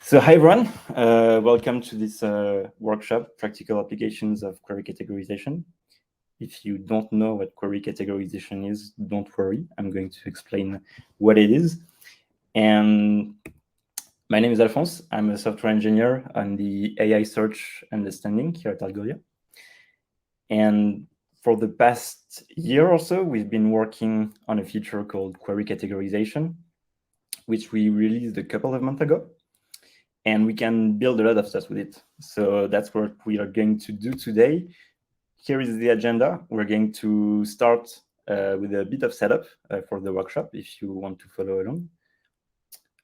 So hi everyone, welcome to this workshop, Practical Applications of Query Categorization. If you don't know what query categorization is, don't worry, I'm going to explain what it is. And my name is Alphonse, I'm a software engineer on the AI search understanding here at Algolia. And for the past year or so, we've been working on a feature called query categorization, which we released a couple of months ago. And we can build a lot of stuff with it. So that's what we are going to do today. Here is the agenda. We're going to start with a bit of setup for the workshop, if you want to follow along.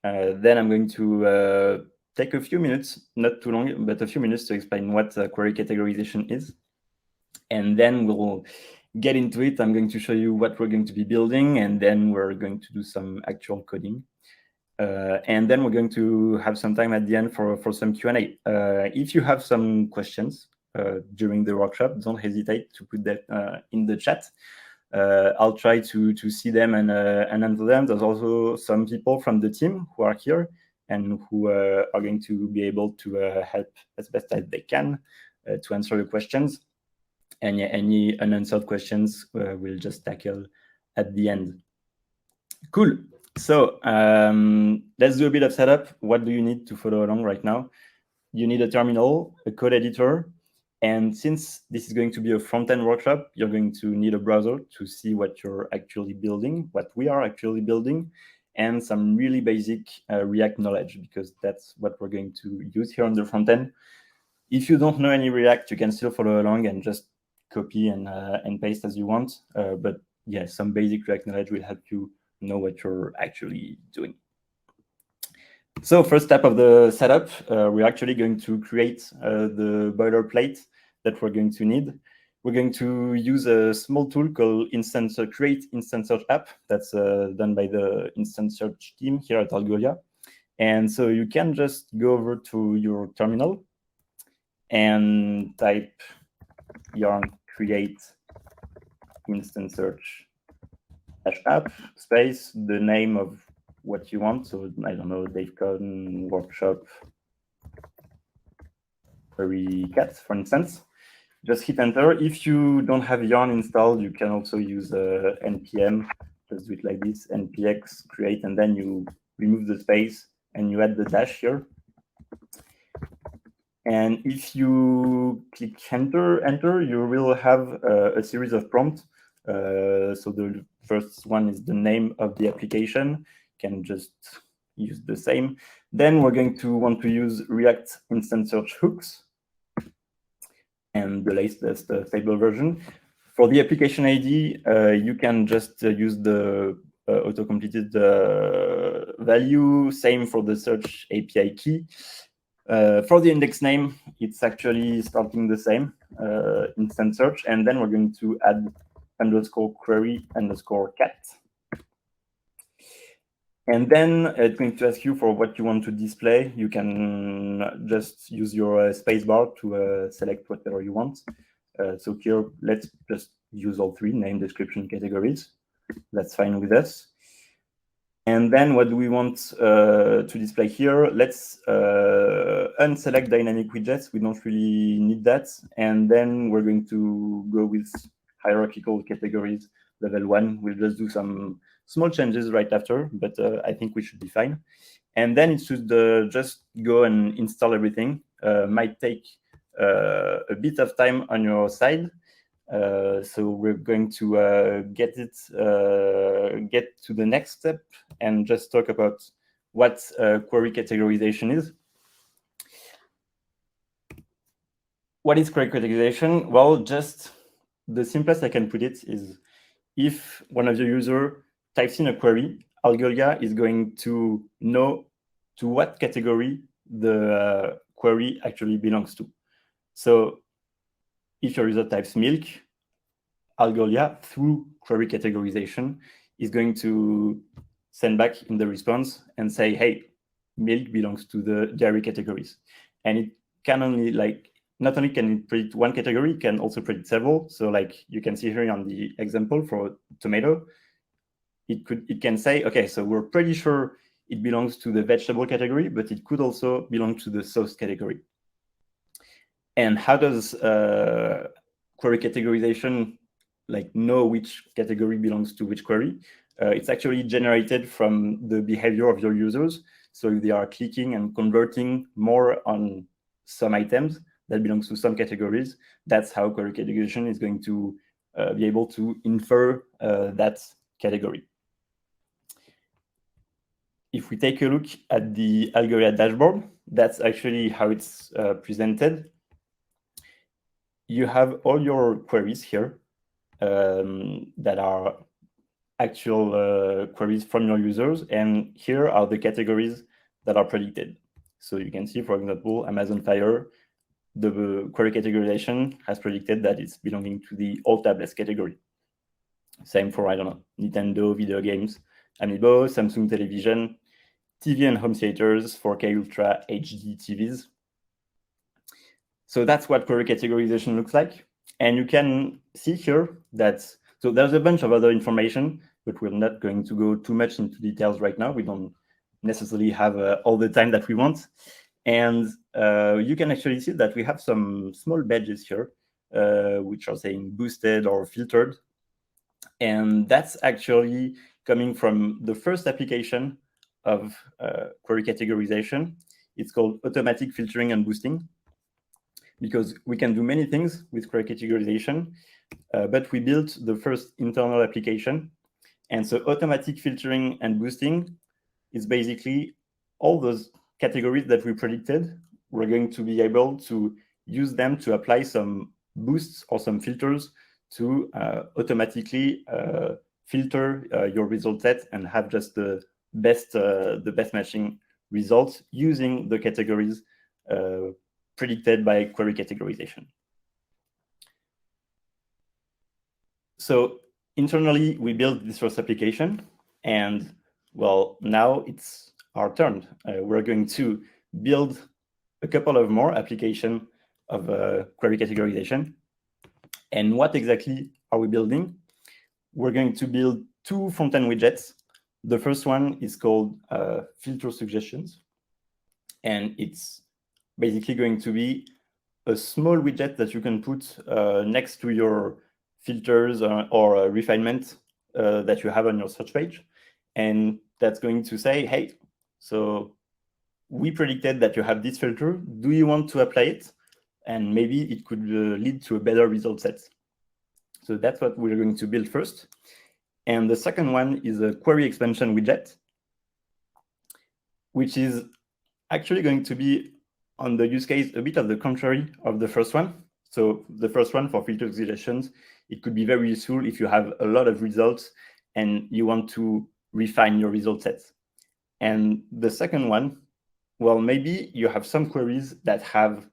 Then I'm going to take a few minutes, not too long, but a few minutes to explain what query categorization is. And then we'll get into it. I'm going to show you what we're going to be building, and then we're going to do some actual coding. And then we're going to have some time at the end for some Q&A. If you have some questions during the workshop, don't hesitate to put that in the chat. I'll try to see them and answer them. There's also some people from the team who are here and who are going to be able to help as best as they can to answer your questions. And any unanswered questions we'll just tackle at the end. Cool. So let's do a bit of setup. What do you need to follow along right now? You need a terminal, a code editor, and since this is going to be a front-end workshop, you're going to need a browser to see what you're actually building, what we are actually building, and some really basic React knowledge, because that's what we're going to use here on the front end. If you don't know any React, you can still follow along and just copy and paste as you want. But yeah, some basic React knowledge will help you know what you're actually doing. So first step of the setup, we're actually going to create the boilerplate that we're going to need. We're going to use a small tool called Create Instant Search App that's done by the InstantSearch team here at Algolia. And so you can just go over to your terminal and type yarn create instant search app space, the name of what you want. So I don't know, DevCon workshop query cat, for instance. Just hit enter. If you don't have yarn installed, you can also use npm. Just do it like this, npx create, and then you remove the space and you add the dash here. And if you click enter, you will have a series of prompts. So the first one is the name of the application. You can just use the same. Then we're going to want to use React Instant Search hooks and the latest stable version. For the application ID, you can just use the auto-completed value. Same for the search API key. For the index name, it's actually starting the same, instant search, and then we're going to add _query_cat. And then it's going to ask you for what you want to display. You can just use your spacebar to select whatever you want. So here, let's just use all three, name, description, categories. That's fine with us. And then what do we want to display here? Let's unselect dynamic widgets. We don't really need that. And then we're going to go with hierarchical categories, level 1. We'll just do some small changes right after, but I think we should be fine. And then it should just go and install everything. Might take a bit of time on your side. So we're going to get to the next step and just talk about what query categorization is. What is query categorization? Well, just the simplest I can put it is if one of your users types in a query, Algolia is going to know to what category the query actually belongs to. So if your user types milk, Algolia, through query categorization, is going to send back in the response and say, hey, milk belongs to the dairy categories. And it can only, not only can it predict one category, it can also predict several. So you can see here on the example for tomato, it can say, okay, so we're pretty sure it belongs to the vegetable category, but it could also belong to the sauce category. And how does query categorization know which category belongs to which query? It's actually generated from the behavior of your users. So if they are clicking and converting more on some items that belongs to some categories, that's how query categorization is going to be able to infer that category. If we take a look at the Algolia dashboard, that's actually how it's presented. You have all your queries here that are actual queries from your users, and here are the categories that are predicted. So you can see, for example, Amazon Fire, the query categorization has predicted that it's belonging to the all tablets category. Same for, I don't know, Nintendo, video games, Amiibo, Samsung television, TV and home theaters, 4K Ultra HD TVs. So that's what query categorization looks like. And you can see here that, so there's a bunch of other information, but we're not going to go too much into details right now. We don't necessarily have all the time that we want. And you can actually see that we have some small badges here, which are saying boosted or filtered. And that's actually coming from the first application of query categorization. It's called automatic filtering and boosting, because we can do many things with query categorization, but we built the first internal application. And so automatic filtering and boosting is basically all those categories that we predicted. We're going to be able to use them to apply some boosts or some filters to automatically filter your result set and have just the best matching results using the categories predicted by query categorization. So internally, we built this first application, and well, now it's our turn. We're going to build a couple of more applications of query categorization. And what exactly are we building? We're going to build two front-end widgets. The first one is called filter suggestions, and it's basically going to be a small widget that you can put next to your filters or refinement that you have on your search page. And that's going to say, hey, so we predicted that you have this filter. Do you want to apply it? And maybe it could lead to a better result set. So that's what we're going to build first. And the second one is a query expansion widget, which is actually going to be on the use case a bit of the contrary of the first one. So the first one for filter suggestions, it could be very useful if you have a lot of results and you want to refine your result sets. And the second one, well, maybe you have some queries that have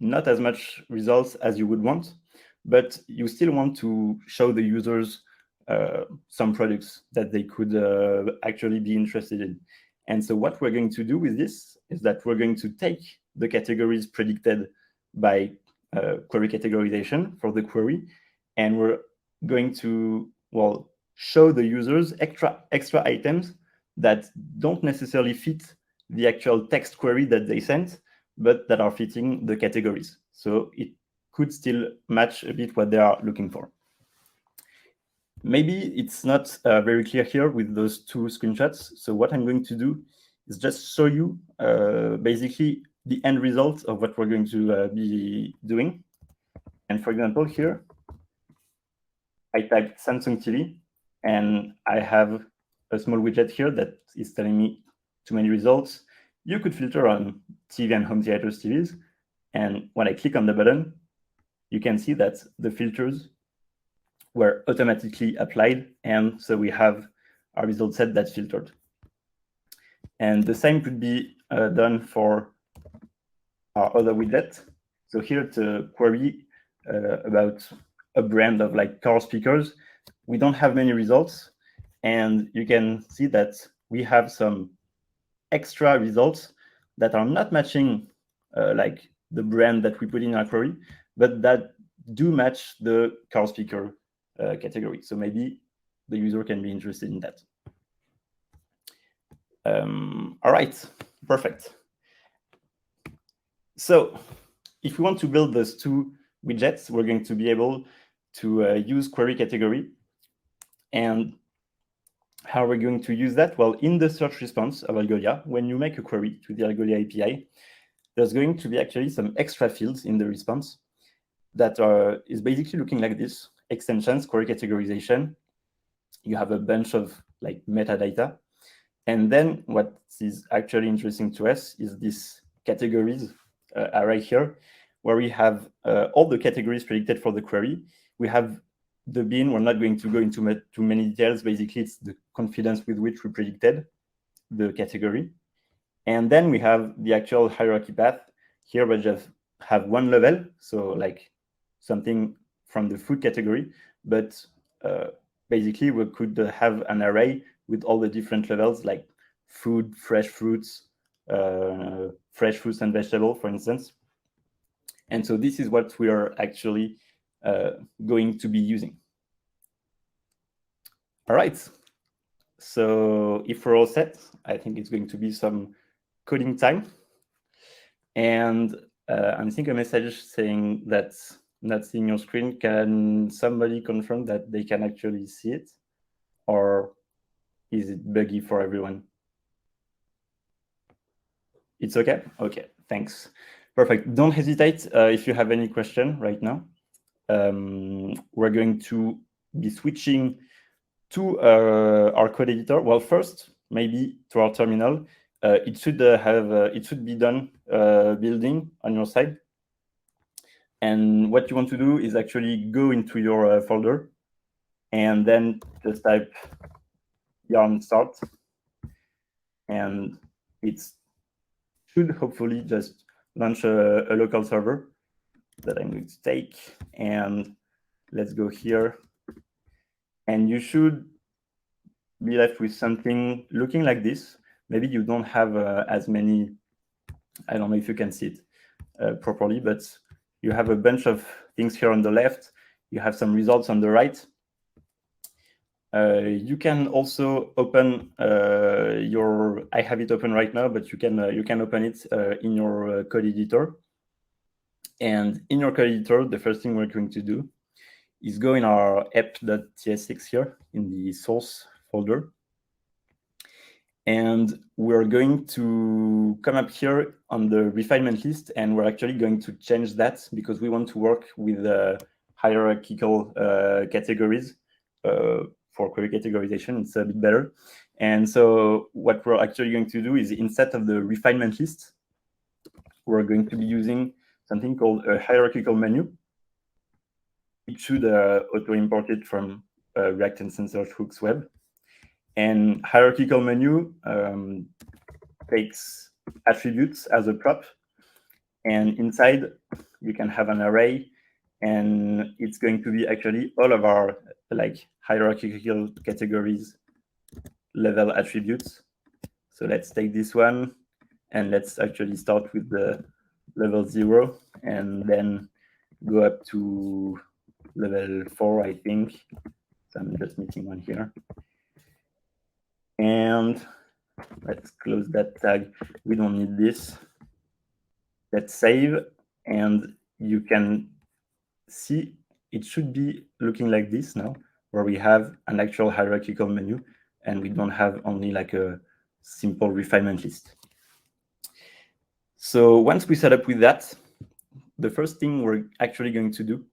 not as much results as you would want, but you still want to show the users some products that they could actually be interested in. And so what we're going to do with this is that we're going to take the categories predicted by query categorization for the query, and we're going to, well, show the users extra items that don't necessarily fit the actual text query that they sent, but that are fitting the categories. So it could still match a bit what they are looking for. Maybe it's not very clear here with those two screenshots. So what I'm going to do is just show you basically the end result of what we're going to be doing. And for example, here, I typed Samsung TV, and I have a small widget here that is telling me too many results. You could filter on TV and home theaters TVs. And when I click on the button, you can see that the filters were automatically applied, and so we have our result set that's filtered. And the same could be done for our other widget. So here it's a query about a brand of like car speakers. We don't have many results, and you can see that we have some extra results that are not matching like the brand that we put in our query, but that do match the car speaker category. So maybe the user can be interested in that. All right, perfect. So if we want to build those two widgets, we're going to be able to use query category. And how are we going to use that? Well, in the search response of Algolia, when you make a query to the Algolia API, there's going to be actually some extra fields in the response that is basically looking like this: extensions, query categorization. You have a bunch of like metadata. And then what is actually interesting to us is this categories array here, where we have all the categories predicted for the query. We have the bin. We're not going to go into too many details. Basically, it's the confidence with which we predicted the category. And then we have the actual hierarchy path. Here we just have one level, so like something from the food category, but basically we could have an array with all the different levels, like food, fresh fruits and vegetables, for instance. And so this is what we are actually going to be using. All right. So if we're all set, I think it's going to be some coding time. And I'm seeing a message saying that's not seeing your screen. Can somebody confirm that they can actually see it? Or is it buggy for everyone? It's okay? Okay, thanks. Perfect. Don't hesitate if you have any question right now. We're going to be switching to our code editor. Well, first, maybe to our terminal. It should be done building on your side. And what you want to do is actually go into your folder and then just type yarn start. And it should hopefully just launch a local server that I'm going to take. And let's go here. And you should be left with something looking like this. Maybe you don't have as many, I don't know if you can see it properly, but you have a bunch of things here on the left. You have some results on the right. You can also open I have it open right now, but you can open it in your code editor. And in your code editor, the first thing we're going to do is go in our app.tsx here in the source folder. And we're going to come up here on the refinement list, and we're actually going to change that because we want to work with hierarchical categories for query categorization. It's a bit better. And so what we're actually going to do is, instead of the refinement list, we're going to be using something called a hierarchical menu. It should auto-import it from React InstantSearch hooks web. And hierarchical menu takes attributes as a prop. And inside, you can have an array. And it's going to be actually all of our like hierarchical categories level attributes. So let's take this one, and let's actually start with the level 0, and then go up to level 4, I think. So I'm just missing one here. And let's close that tag. We don't need this. Let's save, and you can see it should be looking like this now, where we have an actual hierarchical menu, and we don't have only like a simple refinement list. So once we set up with that, the first thing we're actually going to do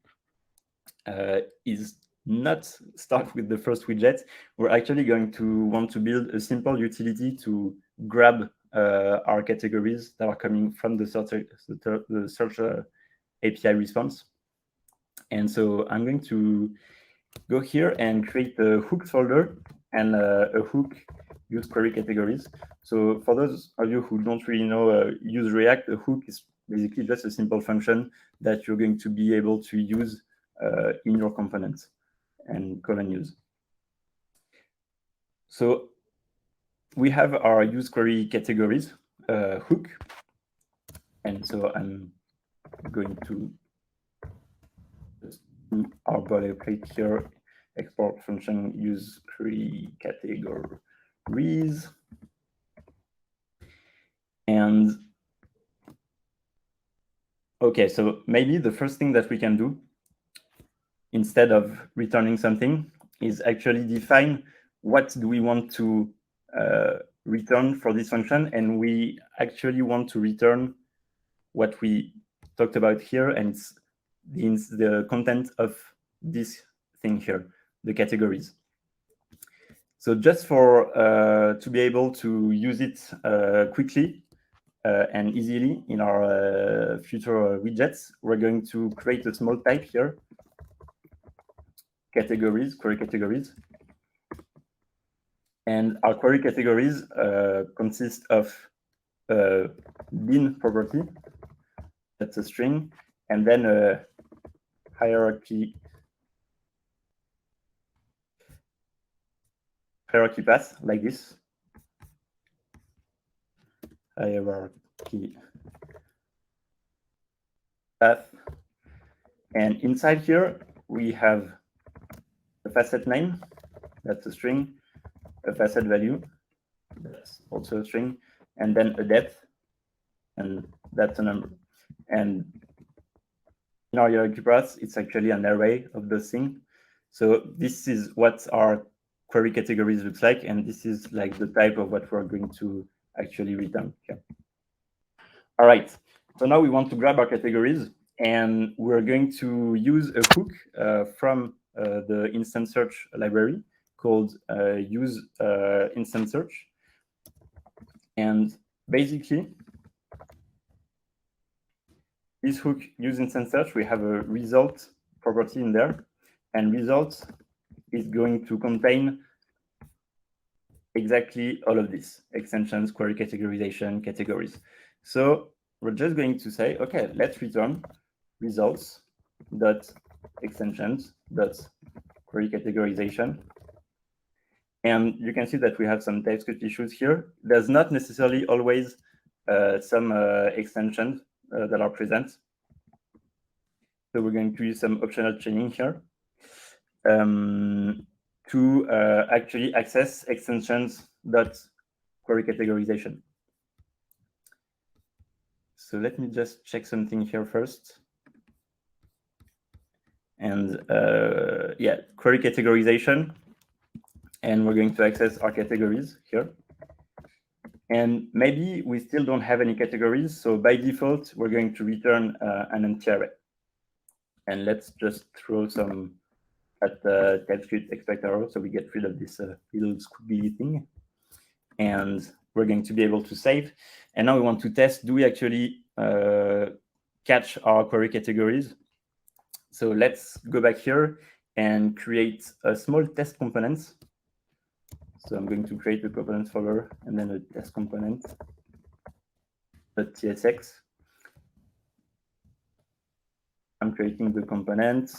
is not start with the first widget. We're actually going to want to build a simple utility to grab our categories that are coming from the search API response. And so I'm going to go here and create a hooks folder and a hook use query categories. So for those of you who don't really know use React, a hook is basically just a simple function that you're going to be able to use in your components and call and use. So we have our use query categories hook. And so I'm going to just do our boilerplate here, export function use query categories. And okay, so maybe the first thing that we can do instead of returning something is actually define what do we want to return for this function, and we actually want to return what we talked about here, and it's the content of this thing here, the categories. So just for to be able to use it quickly and easily in our future widgets, we're going to create a small type here, categories, query categories. And our query categories consist of bin property, that's a string, and then a hierarchy path like this. Hierarchy path. And inside here, we have a facet name, that's a string, a facet value, that's also a string, and then a depth, and that's a number. And in our hierarchy path, it's actually an array of those things. So this is what our query categories looks like, and this is like the type of what we're going to actually return here. All right, so now we want to grab our categories, and we're going to use a hook from the InstantSearch library called use InstantSearch. And basically, this hook use InstantSearch, we have a result property in there, and result is going to contain exactly all of this: extensions, query categorization, categories. So we're just going to say, okay, let's return results dot extensions dot query categorization. And you can see that we have some TypeScript issues here. There's not necessarily always some extensions that are present. So we're going to use some optional chaining here to actually access extensions dot query categorization. So let me just check something here first. And yeah, query categorization. And we're going to access our categories here. And maybe we still don't have any categories. So by default, we're going to return an empty array. And let's just throw some at the TypeScript expect error, so we get rid of this little squiggly thing. And we're going to be able to save. And now we want to test, do we actually catch our query categories? So let's go back here and create a small test component. So I'm going to create a component folder and then a test component .tsx. I'm creating the component.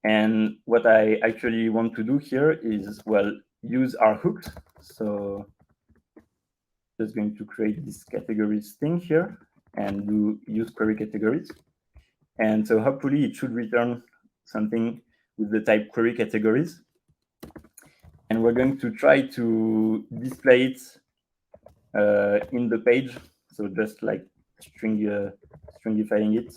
And what I actually want to do here is, well, use our hooks. So just going to create this categories thing here and do use query categories. And so hopefully it should return something with the type query categories. And we're going to try to display it in the page. So just like stringifying it,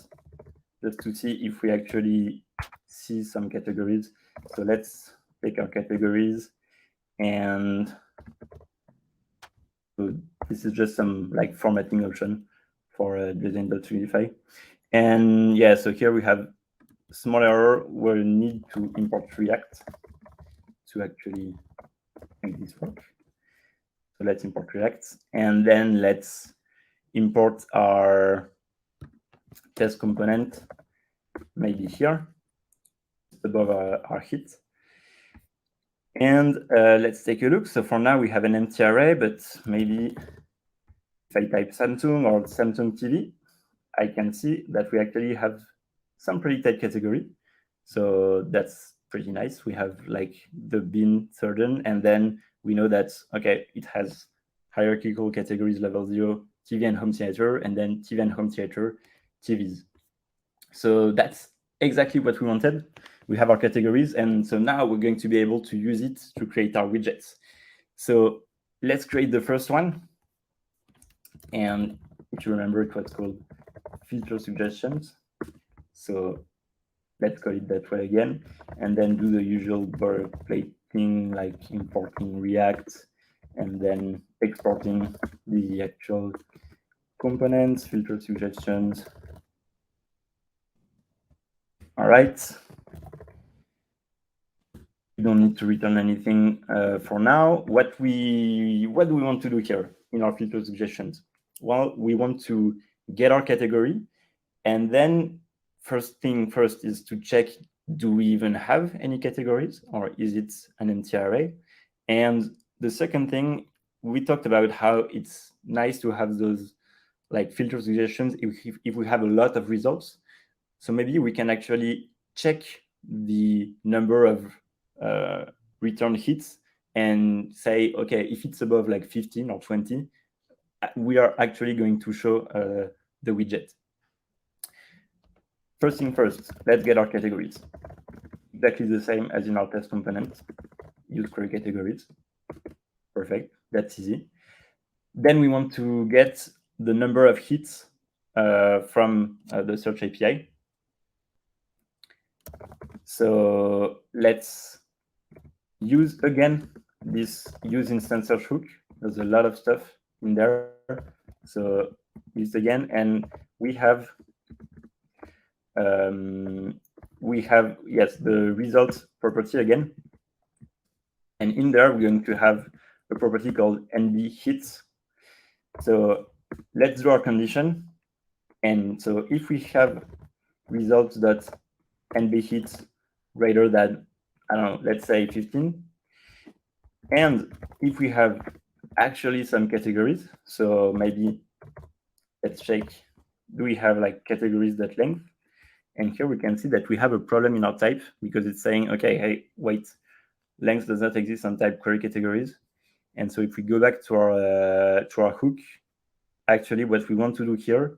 just to see if we actually see some categories. So let's take our categories, and so this is just some like formatting option for design.stringify. And yeah, so here we have small error where we need to import React to actually make this work. So let's import React, and then let's import our test component, maybe here, above our hit. And let's take a look. So for now, we have an empty array, but maybe if I type Samsung or Samsung TV, I can see that we actually have some pretty tight category. So that's pretty nice. We have like the bin surgeon, and then we know that, okay, it has hierarchical categories level 0, TV and home theater, and then TV and home theater, TVs. So that's exactly what we wanted. We have our categories, and so now we're going to be able to use it to create our widgets. So let's create the first one. And if you remember, it was called filter suggestions. So let's call it that way again, and then do the usual boilerplate thing like importing React and then exporting the actual components, filter suggestions. All right. We don't need to return anything for now. What do we want to do here in our filter suggestions? Well, we want to get our category, and then first thing first is to check, do we even have any categories, or is it an empty array? And the second thing, we talked about how it's nice to have those like filter suggestions if we have a lot of results. So maybe we can actually check the number of return hits and say, okay, if it's above like 15 or 20, we are actually going to show the widget. First thing first, let's get our categories. Exactly the same as in our test component. Use query categories. Perfect, that's easy. Then we want to get the number of hits from the search API. So let's use again this use instant search hook. There's a lot of stuff in there. So use again, and we have yes, the result property again. And in there, we're going to have a property called NB hits. So let's do our condition. And so if we have results that NB hits greater than, I don't know, let's say 15, and if we have actually some categories, so maybe let's check, do we have like categories that length? And here we can see that we have a problem in our type because it's saying, okay, hey, wait, length does not exist on type query categories. And so if we go back to our hook, actually what we want to do here,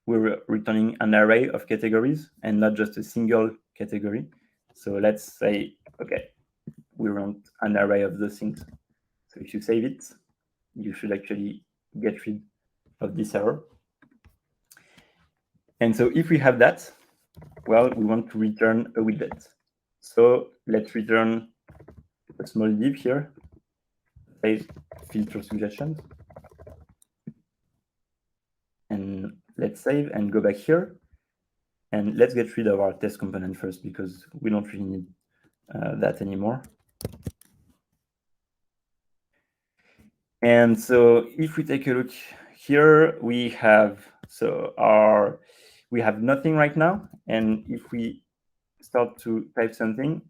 we're returning an array of categories and not just a single category. So let's say, okay, we want an array of those things. So if you save it, you should actually get rid of this error. And so if we have that, well, we want to return a widget. So let's return a small div here, say filter suggestions. And let's save and go back here. And let's get rid of our test component first because we don't really need that anymore. And so if we take a look here, we have we have nothing right now. And if we start to type something,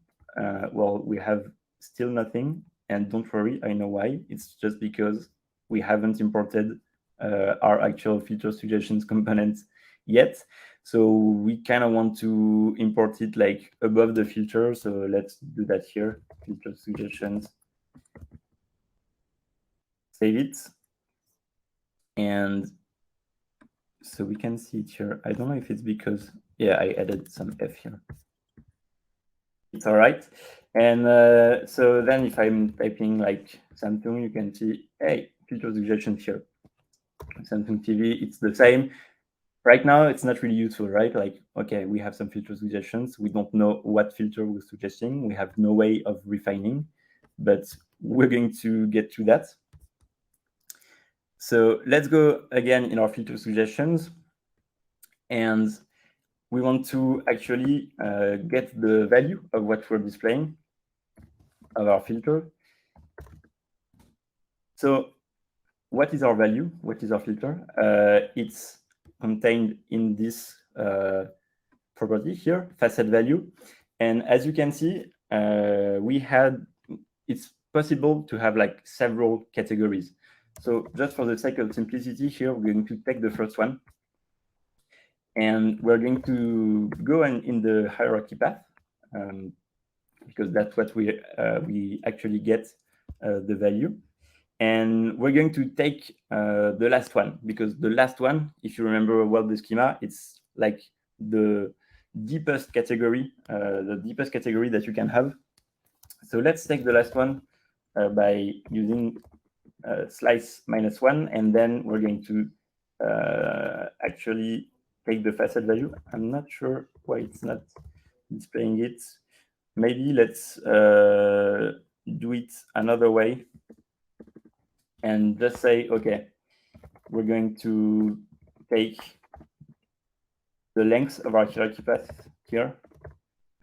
well, we have still nothing. And don't worry, I know why. It's just because we haven't imported our actual filter suggestions components yet. So we kind of want to import it like above the filter. So let's do that here, filter suggestions. Save it. And so we can see it here. I don't know if it's because, yeah, I added some F here. It's all right. And so then if I'm typing like Samsung, you can see, hey, filter suggestions here. Samsung TV, it's the same. Right now, it's not really useful, right? Like, okay, we have some filter suggestions. We don't know what filter we're suggesting. We have no way of refining, but we're going to get to that. So let's go again in our filter suggestions. And we want to actually get the value of what we're displaying of our filter. So what is our value? What is our filter? It's contained in this property here, facet value. And as you can see, it's possible to have like several categories. So just for the sake of simplicity here, we're going to take the first one. And we're going to go in the hierarchy path because that's what we actually get the value. And we're going to take the last one because the last one, if you remember well the schema, it's like the deepest category that you can have. So let's take the last one by using slice -1, and then we're going to actually take the facet value. I'm not sure why it's not displaying it. Maybe let's do it another way and just say, okay, we're going to take the length of our hierarchy path here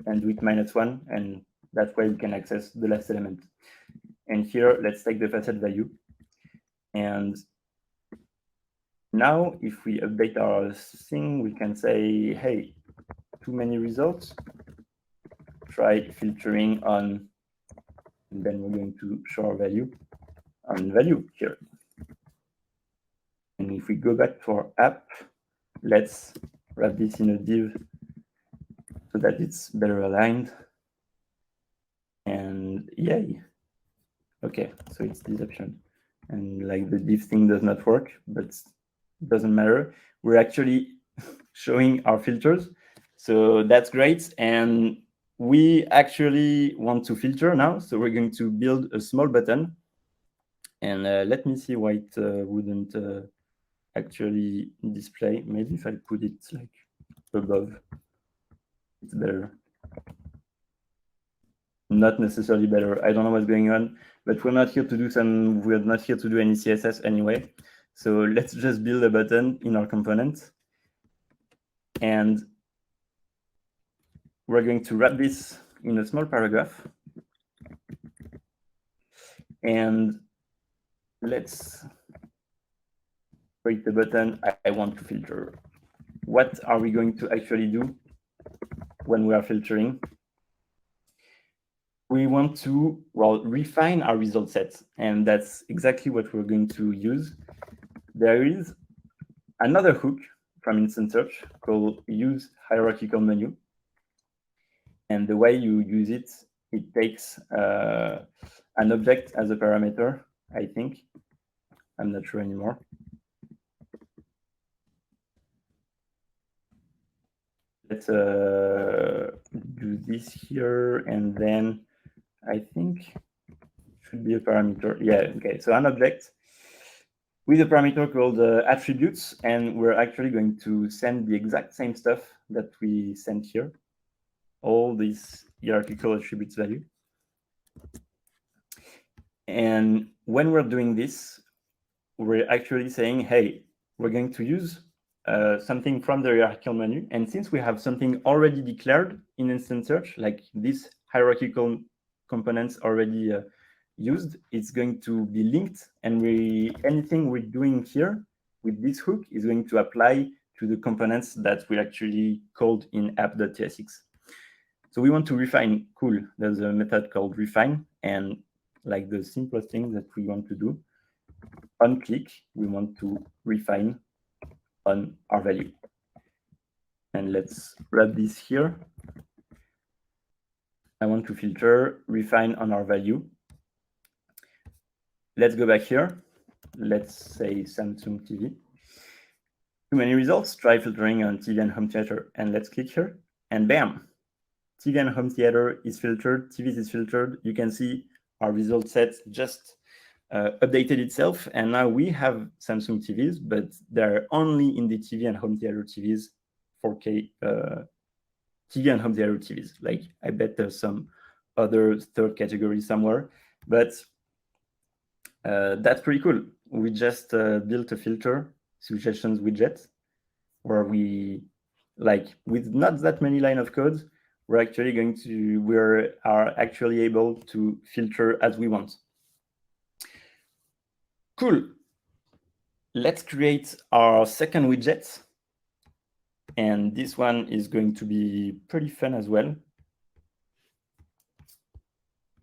and do it -1, and that way we can access the last element. And here, let's take the facet value. And now, if we update our thing, we can say, hey, too many results. Try filtering on, and then we're going to show our value on value here. And if we go back to our app, let's wrap this in a div so that it's better aligned. And yay. Okay, so it's this option. And like the div thing does not work, but it doesn't matter. We're actually showing our filters. So that's great. And we actually want to filter now. So we're going to build a small button. And let me see why it wouldn't actually display. Maybe if I put it like above, it's better. Not necessarily better. I don't know what's going on, but we're not here to do any CSS anyway. So let's just build a button in our component. And we're going to wrap this in a small paragraph. And let's create the button I want to filter. What are we going to actually do when we are filtering? We want to, well, refine our result set. And that's exactly what we're going to use. There is another hook from InstantSearch called use hierarchical menu. And the way you use it, it takes an object as a parameter, I think. I'm not sure anymore. Let's do this here, and then I think it should be a parameter. Yeah, okay, so an object with a parameter called attributes, and we're actually going to send the exact same stuff that we sent here, all these hierarchical attributes value. And when we're doing this, we're actually saying, hey, we're going to use something from the hierarchical menu. And since we have something already declared in InstantSearch, like this hierarchical components already used, it's going to be linked. And anything we're doing here with this hook is going to apply to the components that we actually called in app.tsx. So we want to refine. Cool. There's a method called refine. And like the simplest thing that we want to do, on click, we want to refine on our value. And let's wrap this here. I want to filter refine on our value. Let's go back here. Let's say Samsung TV. Too many results. Try filtering on TV and home theater. And let's click here. And bam, TV and home theater is filtered. TVs is filtered. You can see our result set just updated itself, and now we have Samsung TVs, but they're only in the TV and home theater TVs, 4K TV and home theater TVs. Like, I bet there's some other third category somewhere, but that's pretty cool. We just built a filter, suggestions widget, where we, like, with not that many line of code, we are actually able to filter as we want. Cool. Let's create our second widget. And this one is going to be pretty fun as well.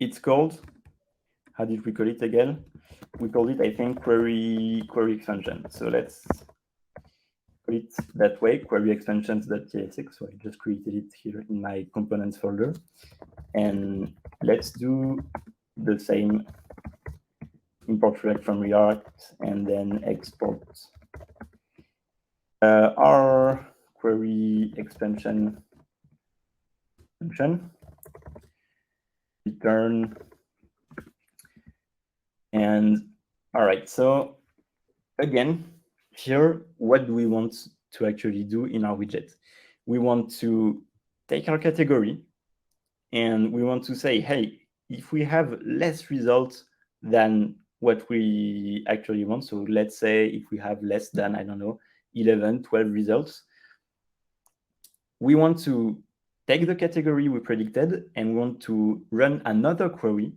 It's called, how did we call it again? We called it, I think, query extension. So let's call it that way, query extensions.tsx. So I just created it here in my components folder. And let's do the same. Import React from React, and then export our query extension function, return, and All right, so again, here, what do we want to actually do in our widget? We want to take our category and we want to say, hey, if we have less results than what we actually want, so let's say if we have less than, I don't know, 11, 12 results, we want to take the category we predicted and we want to run another query,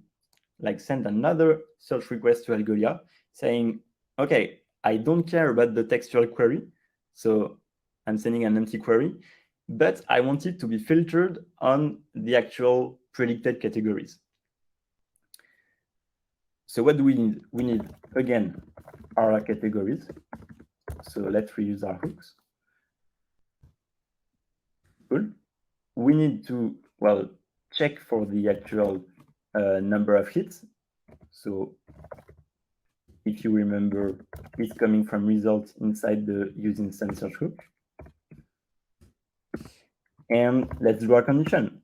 like send another search request to Algolia saying, okay, I don't care about the textual query, so I'm sending an empty query, but I want it to be filtered on the actual predicted categories. So what do we need? We need, again, our categories. So let's reuse our hooks. Cool. We need to, well, check for the actual number of hits. So if you remember, it's coming from results inside the use InstantSearch hook. And let's draw a condition.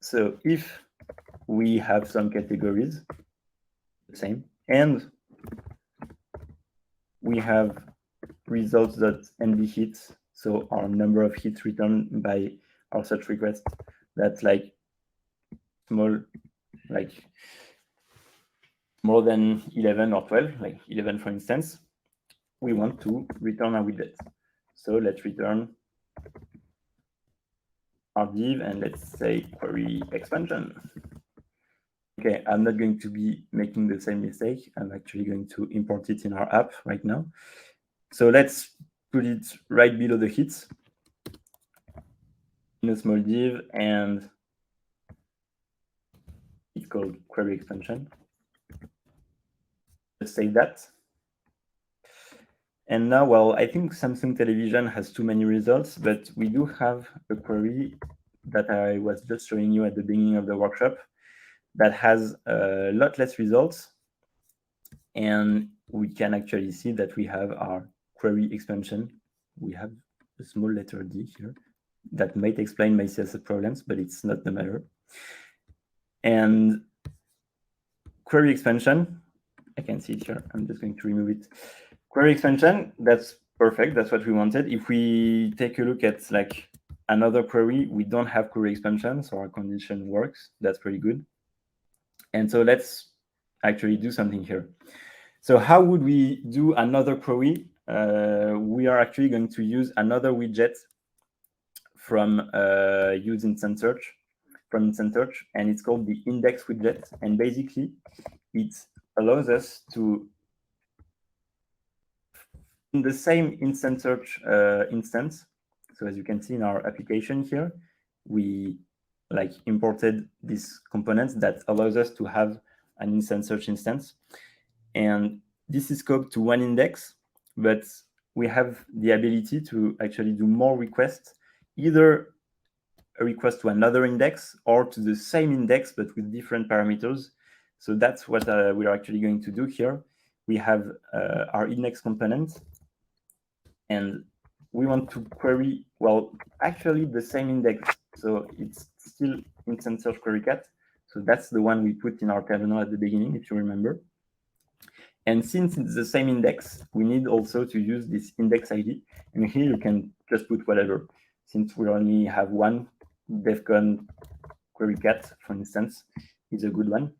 So if we have some categories, the same, and we have results.nb hits, so our number of hits returned by our search request, that's like small, like more than 11 or 12, like 11 for instance, we want to return our widget. So let's return our div and let's say query expansion. Okay, I'm not going to be making the same mistake. I'm actually going to import it in our app right now. So let's put it right below the hits in a small div, and it's called query expansion. Let's save that. And now, well, I think Samsung Television has too many results, but we do have a query that I was just showing you at the beginning of the workshop that has a lot less results. And we can actually see that we have our query expansion. We have a small letter D here that might explain my CSS problems, but it's not the matter. And query expansion, I can see it here. I'm just going to remove it. Query expansion, that's perfect. That's what we wanted. If we take a look at like another query, we don't have query expansion, so our condition works. That's pretty good. And so let's actually do something here. So how would we do another query? We are actually going to use another widget from use InstantSearch, and it's called the index widget. And basically, it allows us to, in the same InstantSearch instance. So as you can see in our application here, we like imported this component that allows us to have an InstantSearch instance. And this is scoped to one index, but we have the ability to actually do more requests, either a request to another index or to the same index, but with different parameters. So that's what we are actually going to do here. We have our index component, and we want to query, well, actually the same index. So it's still InstantSearch Query Cat. So that's the one we put in our terminal at the beginning, if you remember. And since it's the same index, we need also to use this index ID. And here you can just put whatever. Since we only have one, DevCon Query Cat, for instance, is a good one.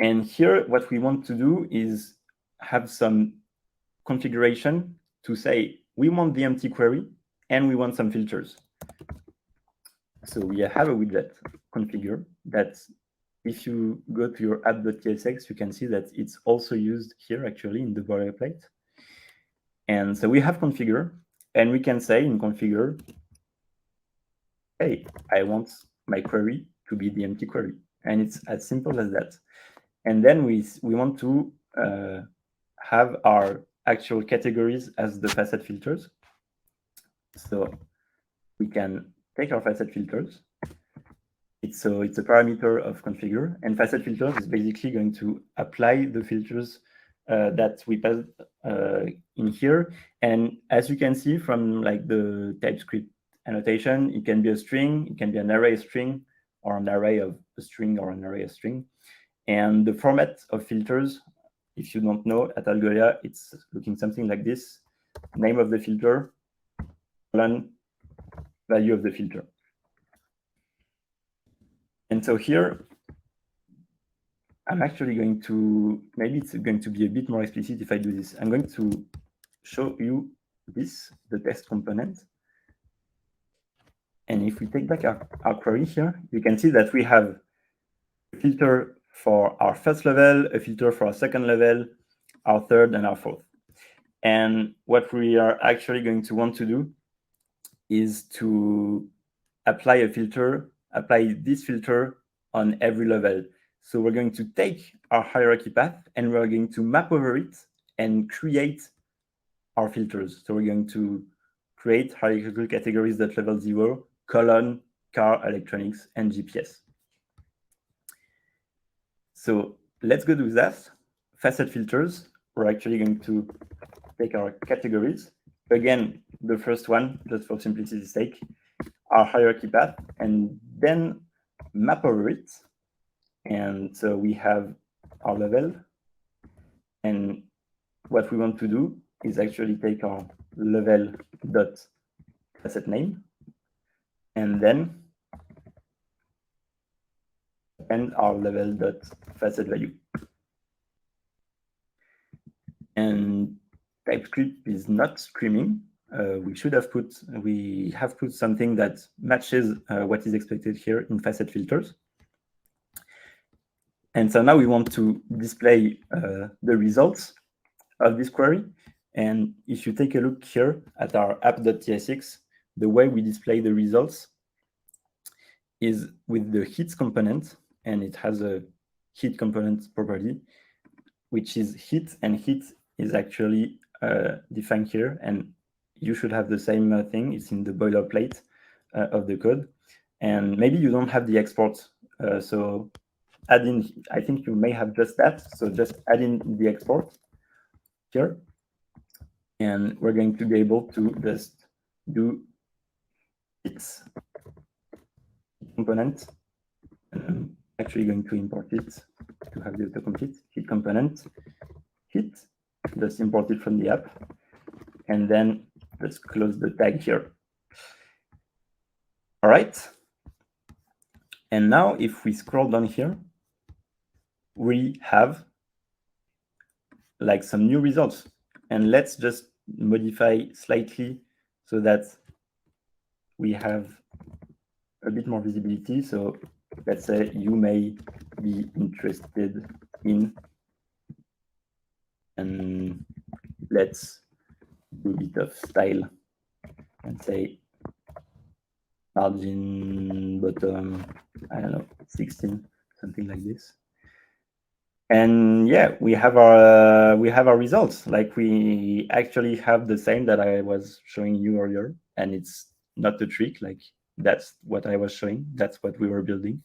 And here, what we want to do is have some configuration to say, we want the empty query and we want some filters. So we have a widget configure that, if you go to your app.tsx, you can see that it's also used here actually in the boilerplate. And so we have configure, and we can say in configure, hey, I want my query to be the empty query. And it's as simple as that. And then we want to have our actual categories as the facet filters. So we can take our facet filters. It's a parameter of configure, and facet filters is basically going to apply the filters that we pass in here. And as you can see from like the TypeScript annotation, it can be a string, it can be an array string, or an array of a string, or an array of string. And the format of filters if you don't know, at Algolia, it's looking something like this: name of the filter, colon, value of the filter. And so here, I'm actually going to, maybe it's going to be a bit more explicit if I do this. I'm going to show you this, the test component. And if we take back our query here, you can see that we have a filter for our first level, a filter for our second level, our third, and our fourth. And what we are actually going to want to do is to apply this filter on every level. So we're going to take our hierarchy path and we're going to map over it and create our filters. So we're going to create hierarchical categories at level 0, colon, car, electronics, and GPS. So let's go do that. Facet filters, we're actually going to take our categories. Again, the first one, just for simplicity's sake, our hierarchy path, and then map over it. And so we have our level. And what we want to do is actually take our level dot facet name and then and our level dot facet value. And TypeScript is not screaming. We have put something that matches what is expected here in facet filters. And so now we want to display the results of this query. And if you take a look here at our app.tsx, the way we display the results is with the hits component, and it has a hit component property, which is hit, and hit is actually defined here, and you should have the same thing. It's in the boilerplate of the code. And maybe you don't have the export, so add in, I think you may have just that, so just add in the export here, and we're going to be able to just do its component. I'm actually going to import it to have the autocomplete hit component, hit, just import it from the app, and then let's close the tag here. All right. And now if we scroll down here, we have like some new results. And let's just modify slightly so that we have a bit more visibility. So let's say you may be interested in, and let's do a bit of style and say margin bottom, I don't know, 16, something like this. And yeah, we have our results. Like we actually have the same that I was showing you earlier, and it's not a trick. Like that's what I was showing. That's what we were building.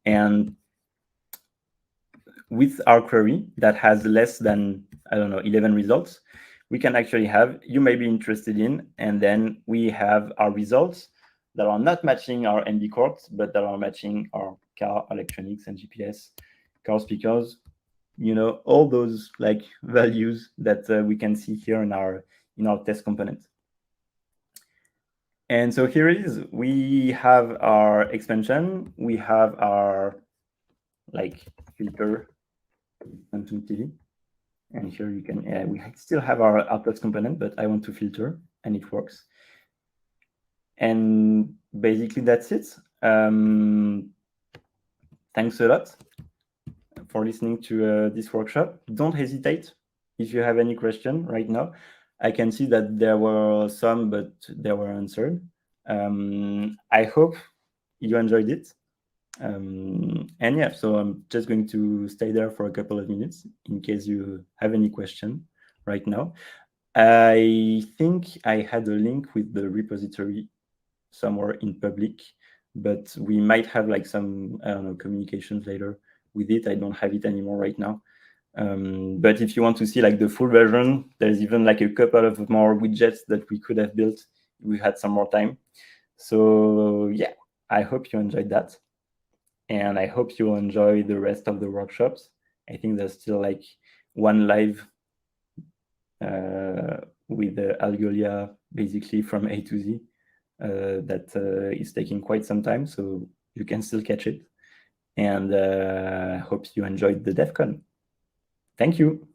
And with our query that has less than, I don't know, 11 results, we can actually have you may be interested in, and then we have our results that are not matching our NB codes, but that are matching our car, electronics, and GPS, car speakers, you know, all those like values that we can see here in our test component. And so here it is. We have our expansion. We have our like filter functionality. And here you can, we still have our outputs component, but I want to filter, and it works. And basically that's it. Thanks a lot for listening to this workshop. Don't hesitate if you have any question right now. I can see that there were some, but they were answered. I hope you enjoyed it. And yeah, so I'm just going to stay there for a couple of minutes in case you have any question right now. I think I had a link with the repository somewhere in public, but we might have like some, I don't know, communications later with it. I don't have it anymore right now. But if you want to see like the full version, there's even like a couple of more widgets that we could have built if we had some more time. So yeah, I hope you enjoyed that. And I hope you'll enjoy the rest of the workshops. I think there's still like one live with Algolia basically from A to Z that is taking quite some time, so you can still catch it. And hope you enjoyed the DevCon. Thank you.